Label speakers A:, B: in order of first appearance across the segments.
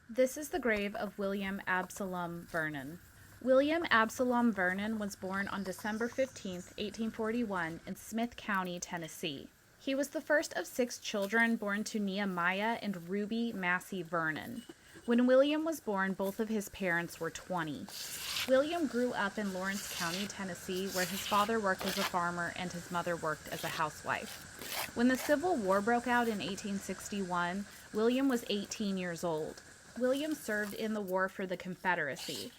A: This is the grave of William Absalom Vernon. William Absalom Vernon was born on December 15, 1841, in Smith County, Tennessee. He was the first of 6 children born to Nehemiah and Ruby Massey Vernon. When William was born, both of his parents were 20. William grew up in Lawrence County, Tennessee, where his father worked as a farmer and his mother worked as a housewife. When the Civil War broke out in 1861, William was 18 years old. William served in the war for the Confederacy.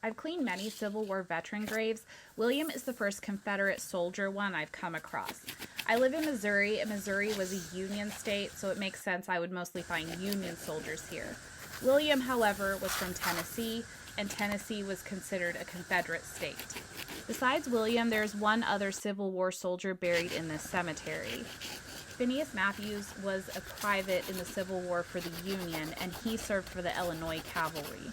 A: I've cleaned many Civil War veteran graves. William is the first Confederate soldier one I've come across. I live in Missouri, and Missouri was a Union state, so it makes sense I would mostly find Union soldiers here. William, however, was from Tennessee, and Tennessee was considered a Confederate state. Besides William, there's one other Civil War soldier buried in this cemetery. Phineas Matthews was a private in the Civil War for the Union, and he served for the Illinois Cavalry.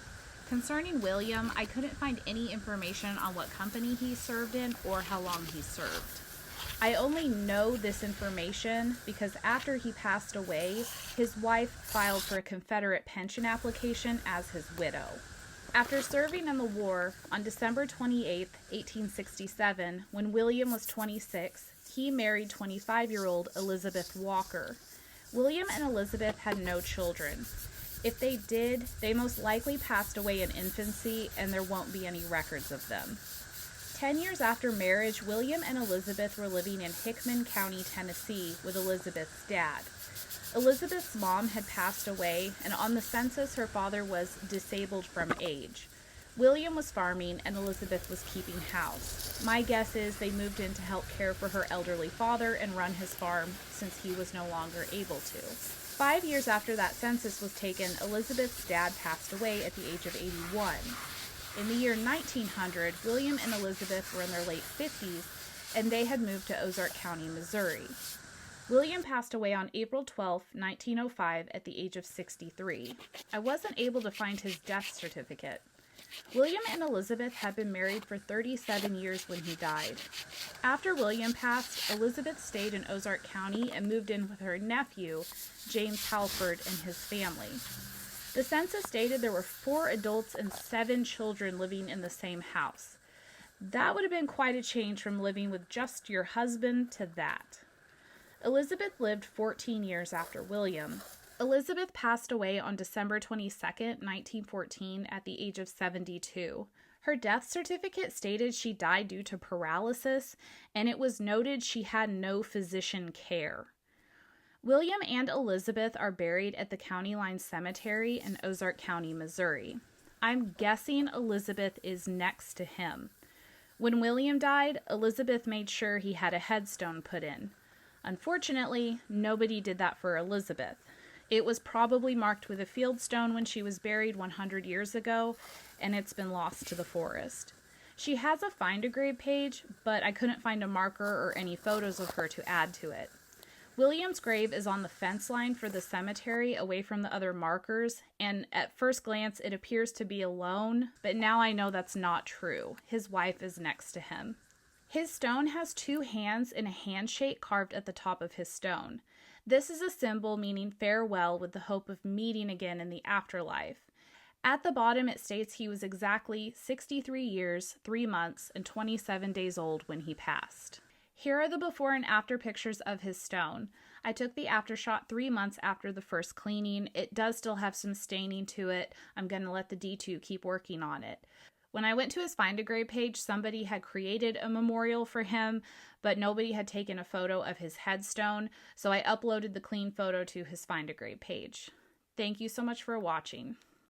A: Concerning William, I couldn't find any information on what company he served in or how long he served. I only know this information because after he passed away, his wife filed for a Confederate pension application as his widow. After serving in the war, on December 28, 1867, when William was 26, he married 25-year-old Elizabeth Walker. William and Elizabeth had no children. If they did, they most likely passed away in infancy, and there won't be any records of them. 10 years after marriage, William and Elizabeth were living in Hickman County, Tennessee, with Elizabeth's dad. Elizabeth's mom had passed away, and on the census her father was disabled from age. William was farming, and Elizabeth was keeping house. My guess is they moved in to help care for her elderly father and run his farm since he was no longer able to. 5 years after that census was taken, Elizabeth's dad passed away at the age of 81. In the year 1900, William and Elizabeth were in their late 50s, and they had moved to Ozark County, Missouri. William passed away on April 12, 1905, at the age of 63. I wasn't able to find his death certificate. William and Elizabeth had been married for 37 years when he died. After William passed, Elizabeth stayed in Ozark County and moved in with her nephew, James Halford, and his family. The census stated there were 4 adults and 7 children living in the same house. That would have been quite a change from living with just your husband to that. Elizabeth lived 14 years after William. Elizabeth passed away on December 22, 1914, at the age of 72. Her death certificate stated she died due to paralysis, and it was noted she had no physician care. William and Elizabeth are buried at the County Line Cemetery in Ozark County, Missouri. I'm guessing Elizabeth is next to him. When William died, Elizabeth made sure he had a headstone put in. Unfortunately, nobody did that for Elizabeth. It was probably marked with a field stone when she was buried 100 years ago, and it's been lost to the forest. She has a Find a Grave page, but I couldn't find a marker or any photos of her to add to it. William's grave is on the fence line for the cemetery away from the other markers, and at first glance it appears to be alone, but now I know that's not true. His wife is next to him. His stone has 2 hands and a handshake carved at the top of his stone. This is a symbol meaning farewell with the hope of meeting again in the afterlife. At the bottom it states he was exactly 63 years, 3 months, and 27 days old when he passed. Here are the before and after pictures of his stone. I took the aftershot 3 months after the first cleaning. It does still have some staining to it. I'm going to let the D2 keep working on it. When I went to his Find a Grave page, somebody had created a memorial for him, but nobody had taken a photo of his headstone, so I uploaded the clean photo to his Find a Grave page. Thank you so much for watching.